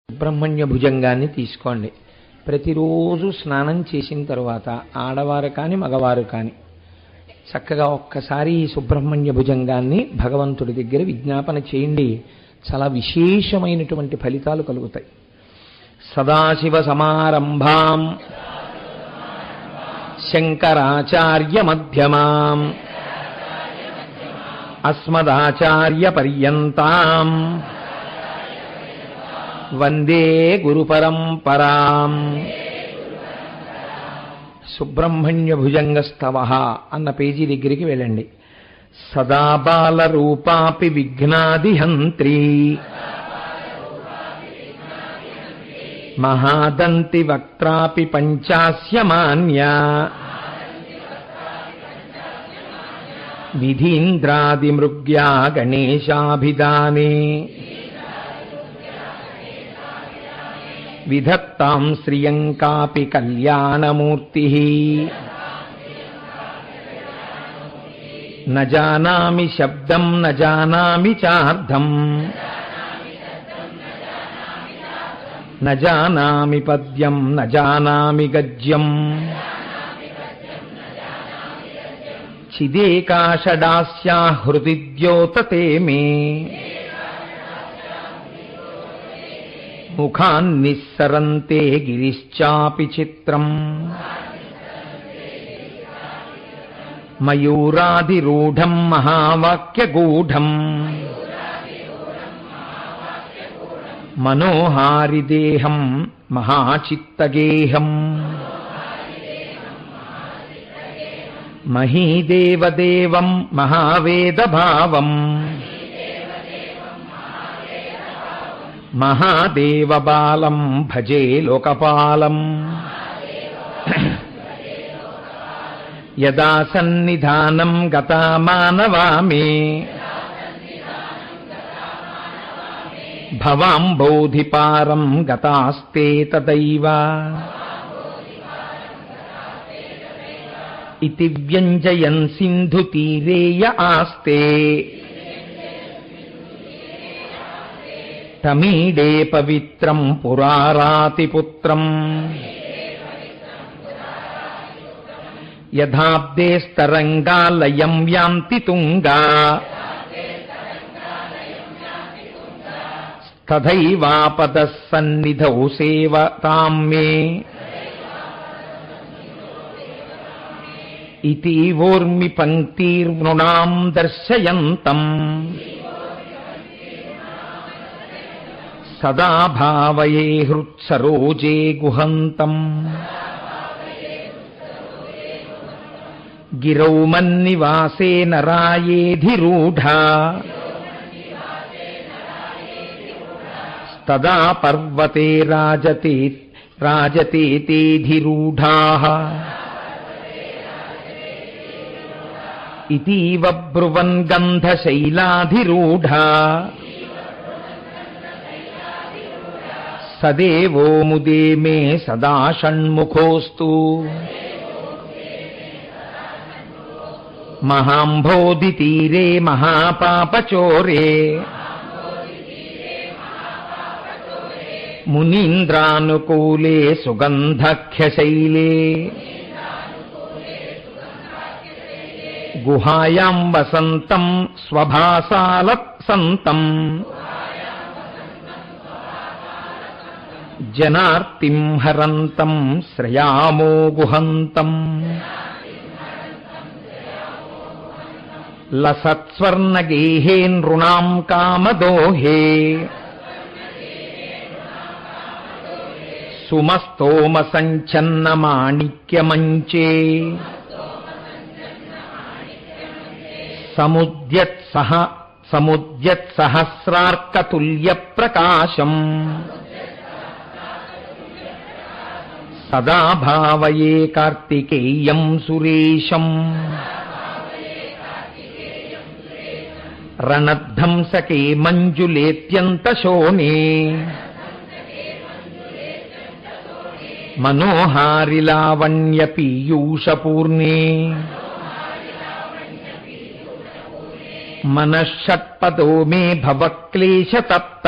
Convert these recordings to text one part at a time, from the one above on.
సుబ్రహ్మణ్య భుజంగాన్ని తీసుకోండి. ప్రతిరోజు స్నానం చేసిన తర్వాత ఆడవారు కానీ మగవారు కానీ చక్కగా ఒక్కసారి ఈ సుబ్రహ్మణ్య భుజంగాన్ని భగవంతుడి దగ్గర విజ్ఞాపన చేయండి. చాలా విశేషమైనటువంటి ఫలితాలు కలుగుతాయి. సదాశివ సమారంభాం శంకరాచార్య మధ్యమాం అస్మదాచార్య పర్యంతాం వందే గురు పరంపరాం. సుబ్రహ్మణ్య భుజంగ స్తవః అన్న పేజీ దగ్గరికి వెళ్ళండి. సదా బాల రూపాపి విఘ్నాదిహంత్రీ మహాదంతి వక్త్రాపి పంచాస్యమాన్యా విధీంద్రాదిమృగ్యా గణేశాభిధానే విధత్తాం శ్రియంకాపి కళ్యాణమూర్తిః న జానామి శబ్దం న జానామి చార్థం న జానామి పద్యం న జానామి గద్యం చిదేకాషడాస్యా హృది ద్యోతతే మే ముఖాన్నిస్సరంతే గిరిశ్చాపి చిత్రం మయూరాదిరూఢం మహావాక్యగూఢం మనోహారిదేహం మహాచిత్తగేహం మహీదేవదేవం మహావేదభావం మహాదేవబాలం భజే లోకపాలం యదా సన్నిధానం గతా మానవామే భవాంబోధిపారం గతాస్తే తదైవ ఇతి వ్యంజయన్ సింధు తీరేయ ఆస్తే తమీడే పవిత్రం పురారాతిపుత్రం యథాబ్దేస్తరంగాలయం యాంతి తుంగా తథైవాపదః సన్నిధౌ సేవతాం మే ఇతీవోర్మి పంక్తిర్నృణాం దర్శయంతం సదా భావయే హృత్సరోజే గుహంతం గిరౌ మన్నివాసే నరాయేధిరూఢా తదా పర్వతే రాజతేధిరూఢాః ఇతీవ బ్రువన్ గంధశైలాధిరూఢా సదేవో ముదే మే సదా షణ్ముఖోస్తు మహాంబోధితీరే మహాపాపచోరే మునీంద్రానుకూలే సుగంధఖ్యశైలే గుహాయాం వసంతం స్వభాసాలత్సంతం జనార్తిం హరంతం శ్రయామో గుహంతం లసత్స్వర్ణగేహే నృణాం కామదోహే సుమస్తోమ సంచన్న మాణిక్యమంచే సముద్యత్సహస్రార్కతుల్య ప్రకాశం సదా భావయే కార్తికేయం సురేశం రణధ్వంసకే మంజులేత్యంతశోణే మనోహారిలావణ్య పీయూషపూర్ణే మనఃషట్పదో మే భవక్లేశతప్త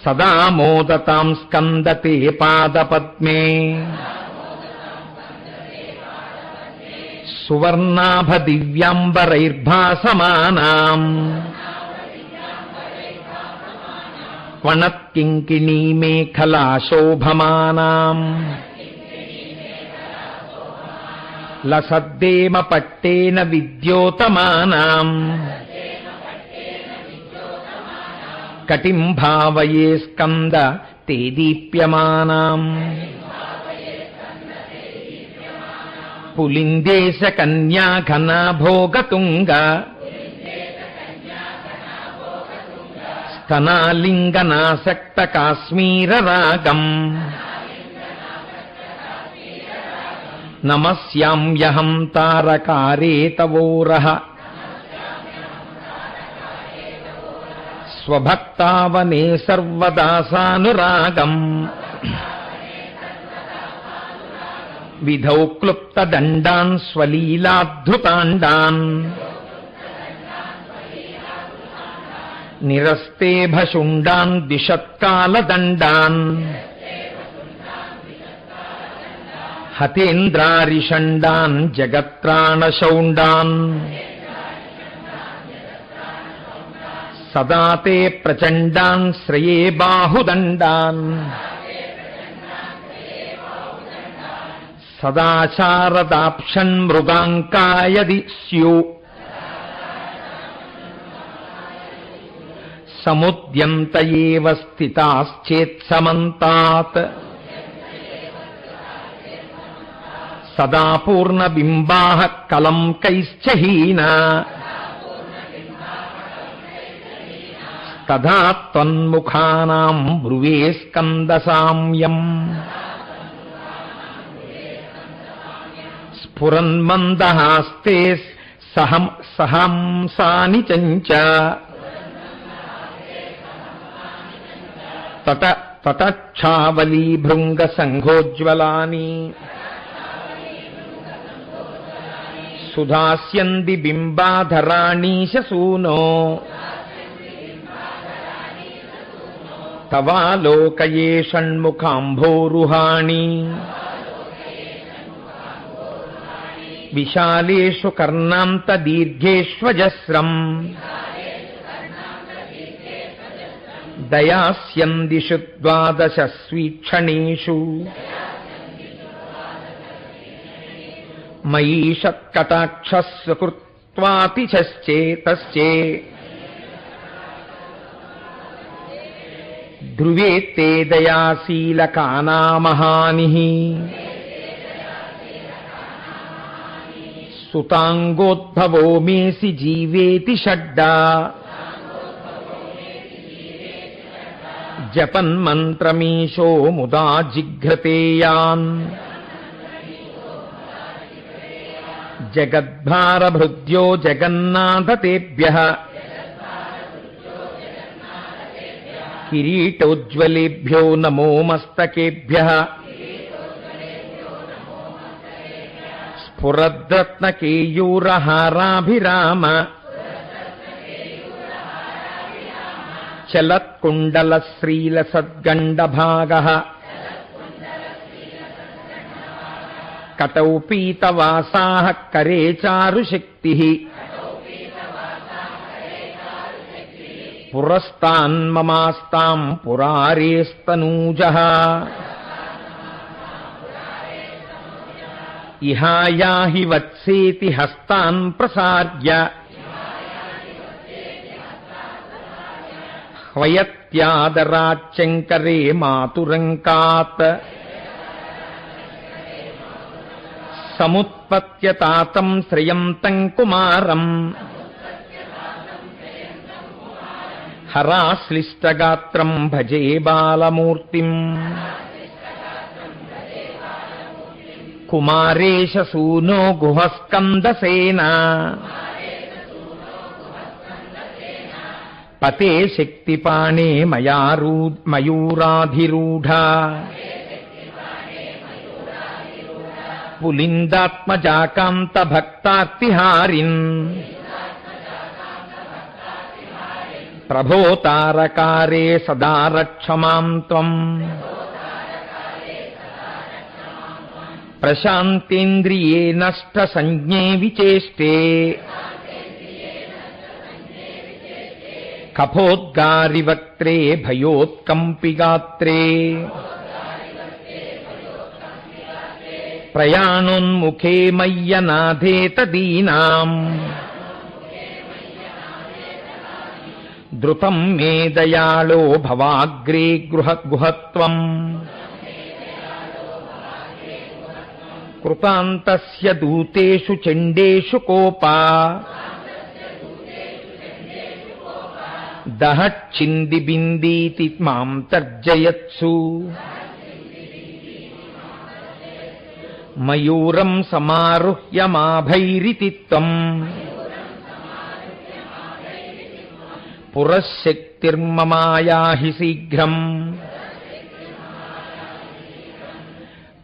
సదా మోదతాం స్కందతే పాదపద్మే సువర్ణాభ దివ్యాంబరైర్భాసమానాం వణత్కింకిణీ మేఖలా శోభమానాం లసద్దేమ పట్టేన విద్యోతమానాం కటిం భావయే స్కంద తే దీప్యమానాం పులిందేశ కన్యా ఘనా భోగతుంగ స్తనాలింగనాసక్త కాశ్మీర రాగం నమస్యామ్యహం తారకారే తవోరః స్వభక్తావనే సర్వదాసానురాగం విధౌ క్లుప్తదండాన్ స్వలీలాద్ధృతాండాన్ నిరస్తే భశుండాన్ దిశత్కాలదండాన్ హతేంద్రారిషండాన్ జగత్రాణశౌండాన్ సదా తే ప్రచండాన్ శ్రయే బాహుదండాన్ సదాచారదాప్షన్ మృగాంకాయది స్యు సముద్యంత ఏవ స్థితాశ్చేత్సమంతాత్ సదా పూర్ణబింబాః కలంకైశ్చ హీనా తథా త్వన్ముఖానాం బ్రువే స్కందసామ్యం స్ఫురన్మందహాస్తే సహంసాని చంచ తటక్షావలీ భృంగ సంఘోజ్వలాని సుధాస్యంది బింబాధరాణీశ సూనో తవాలోకయే షణ్ముఖాంభోరుహాణి విశాలేషు కర్ణాంత దీర్ఘేష్వజస్రం దయాస్యందిషు ద్వాదశస్వీక్షణేషు మయీషత్కటాక్షస్వకృత్వాతిశశ్చేతశ్చే ధ్రువే తే దయాశీలకానామహానిః సుతాంగోద్భవో మేసి జీవేతి షడ్డా జపన్మంత్రమీశో ముదా జిఘ్రతేయాన్ జగద్భారభృద్యో జగన్నాథ తేభ్యః కిరీటోజ్వలేభ్యో నమో మస్తకేభ్యః స్ఫురద్రత్నకేయూరహారాభిరామ చలత్కుండలశ్రీలసద్గండభాగః కటౌ పీతవాసాః కరే చారుశక్తిః పురస్తాన్మమాస్తాం పురారేస్తనూజః ఇహాయాహి వత్సేతి హస్తాన్ ప్రసార్య హ్వయత్యాదరాచ్చంకరే మాతురంకాత్ సముత్పత్యతాతం శ్రియంతం కుమారం హరాశ్లిష్టగాత్రం భజే బాలమూర్తిం కుమారేశ సూనో గుహస్కందసేనా పతే శక్తిపాణే మయూరాధిరూఢా పులిందాత్మజాకాంత భక్తార్తిహారిన్ ప్రభోతారకారే సదా రక్షమాం త్వం ప్రశాంతేంద్రియే నష్ట సంజ్ఞే విచేష్టే కఫోద్గారివక్త్రే భయోత్కంపిగాత్రే ప్రయాణోన్ముఖే మయ్యనాథేతదీనాం ధృతం మే దయాళో భవాగ్రే గుహత్వం కృతాంతస్య దూతేషు చండేషు కోపా దహచ్చింది బిందీతి మాం తర్జయత్సు మయూరం సమారుహ్య మాభైరితి త్వం పురశక్తిర్మమాయాహి శీఘ్రం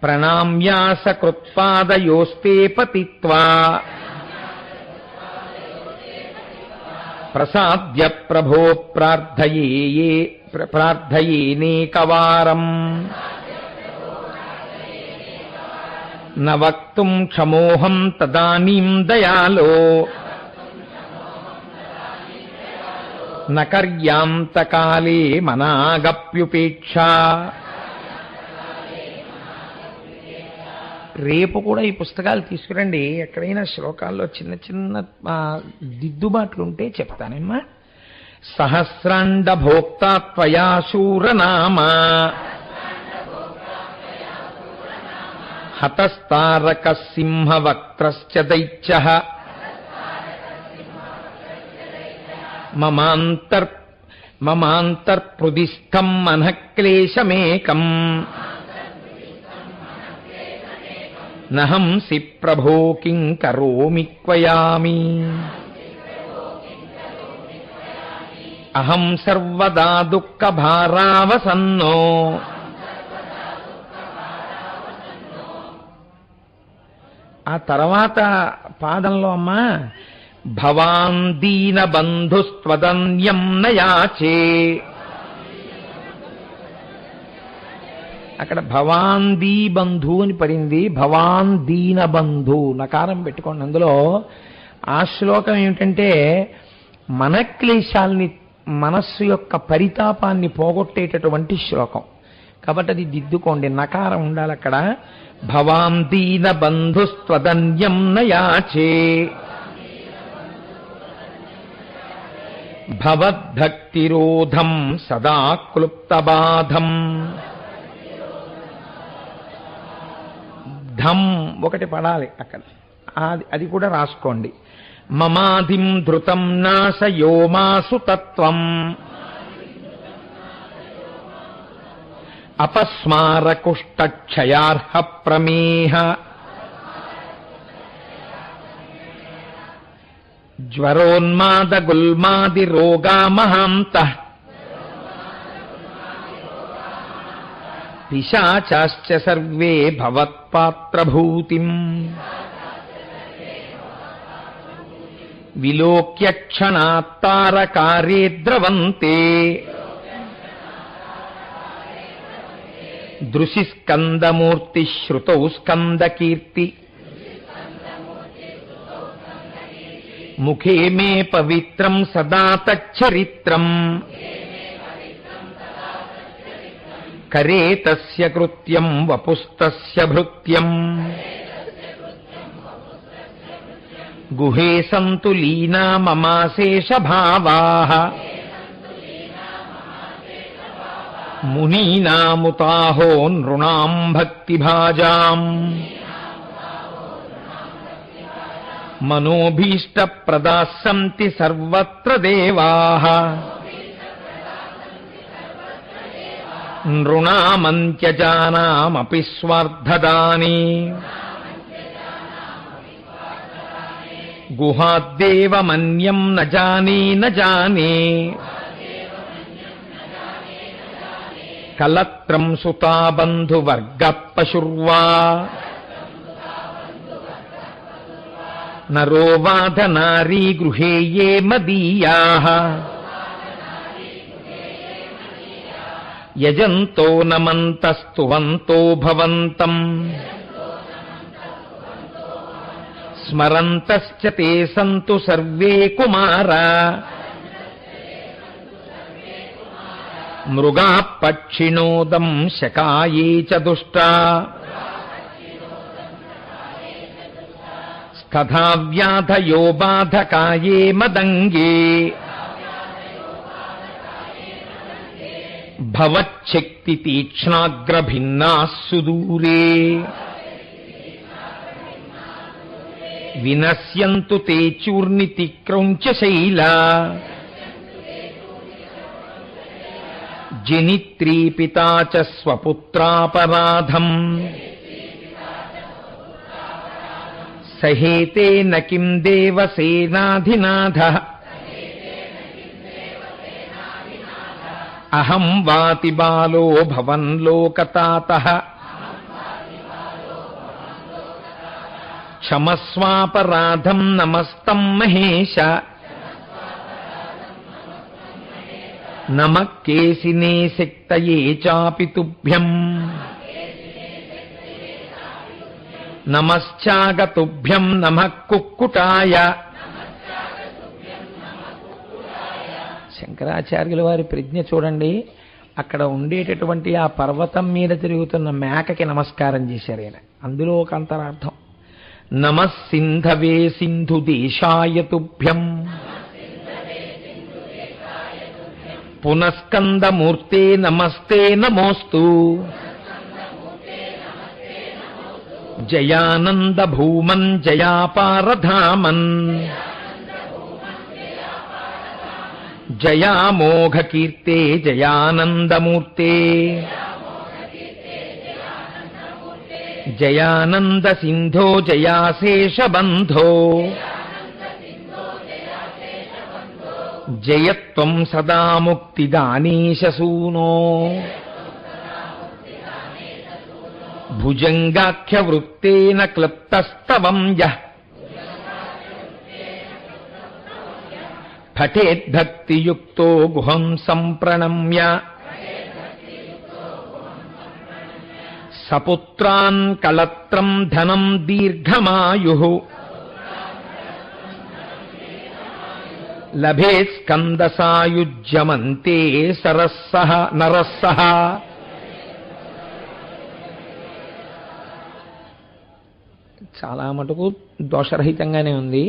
ప్రణామ్యాస కృత్పాదయోస్తే పతిత్వా ప్రసాద్య ప్రభో ప్రార్థయేనేకవారం న వక్తుం క్షమోహం తదానీం దయాలో న కర్యాంతకాలే మనాగప్యుపేక్షా. రేపు కూడా ఈ పుస్తకాలు తీసుకురండి. ఎక్కడైనా శ్లోకాల్లో చిన్న చిన్న దిద్దుబాట్లుంటే చెప్తానమ్మా. సహస్రాండ భోక్తా త్వయా శూరనామా హతస్తారక సింహవక్త్రశ్చ దైత్యః మమాంతర్పృదిస్థం మనఃక్లేశమేకం నహంసి ప్రభో కిం కరోమి క్వయామి అహం సర్వదా దుఃఖభారావసన్నో ఆ తర్వాత పాదంలో అమ్మా భవాన్ దీన బంధుస్త్వదన్యం నయాచే. అక్కడ భవాన్ దీ బంధు అని పడింది. భవాన్ దీన బంధు నకారం పెట్టుకోండి. అందులో ఆ శ్లోకం ఏమిటంటే మన క్లేశాల్ని, మనస్సు యొక్క పరితాపాన్ని పోగొట్టేటటువంటి శ్లోకం కాబట్టి అది దిద్దుకోండి. నకారం ఉండాలి అక్కడ. భవాన్ దీన బంధుస్త్వదన్యం నయాచే భవద్భక్తిరోధం సదా క్లుప్తబాధం. ధం ఒకటి పడాలి అక్కడ, అది కూడా రాసుకోండి. మమాధిం ధృతం నాశయో మాసు తత్వం అపస్మారకుష్టక్షయార్హ ప్రమేహ జ్వరోన్మాద గుల్మాది రోగా మహాంతః పిశాచాశ్చ సర్వే భవత్పాత్రభూతిం విలోక్య క్షణాత్తారకారే ద్రవంతే దృశి స్కందమూర్తి శ్రుతౌ స్కందకీర్తి ముఖే మే పవిత్రం సదా తచ్చరిత్రం కరే తస్య కృత్యం వపుస్తస్య భృత్యం గుహే సంతు లీనా మమాశేష భావాః మునీనాముతాహో నృణాం భక్తిభాజాం మనోభీష్టప్రదాః సంతి సర్వత్ర దేవాః నృణామంత్యజానామపి స్వార్థదాని గుహాద్దేవమన్యం న జానే న జానే కలత్రం సుతా బంధువర్గ పశుర్వా నరో వాధ నారీ గృహే యే మదీయాః యజంతో నమంతస్తువంతో భవంతం స్మరంతశ్చ తే సంతు సర్వే కుమారా మృగా పక్షిణోదం శకాయే చ దుష్టా తథా వ్యాధయో బాధకాయే మదంగే భవచ్చక్తి తీక్ష్ణాగ్రభిన్నా సుదూరే వినశ్యంతు తే చూర్ణితిక్రౌంచ శైలా జనిత్రీ పితా చ స్వపుత్రాపరాధం సహేతేన కిం దేవసేనాధినాథః అహం వాతి బాలో భవన్ లోకతాతః క్షమస్వాపరాధం నమస్తం మహేశ నమః కేసినే శక్తయే చాపి తుభ్యం నమశ్చాగతుభ్యం నమః కుక్కుటాయ. శంకరాచార్యుల వారి ప్రజ్ఞ చూడండి. అక్కడ ఉండేటటువంటి ఆ పర్వతం మీద తిరుగుతున్న మేకకి నమస్కారం చేశారు ఆయన. అందులో ఒక అంతరార్థం. నమః సింధవే సింధు దేశాయ తుభ్యం పునఃస్కందమూర్తే నమస్తే నమోస్తు జయానంద భూమన్ జయాపారధామన్ జయామోఘ కీర్తే జయానందమూర్తే జయానంద సింధో జయాశేషబంధో జయత్వం సదా ముక్తిదానీశసూనో భుజంగాఖ్యవృత్తేన క్లుప్తస్తవం యః పఠేద్భక్తియుక్తో గుహం సంప్రణమ్య సపుత్రాన్ కళత్రం ధనం దీర్ఘమాయుః లభే స్కందసాయుజ్యమంతే సరస్సః నరస్సః. చాలా మటుకు దోషరహితంగానే ఉంది.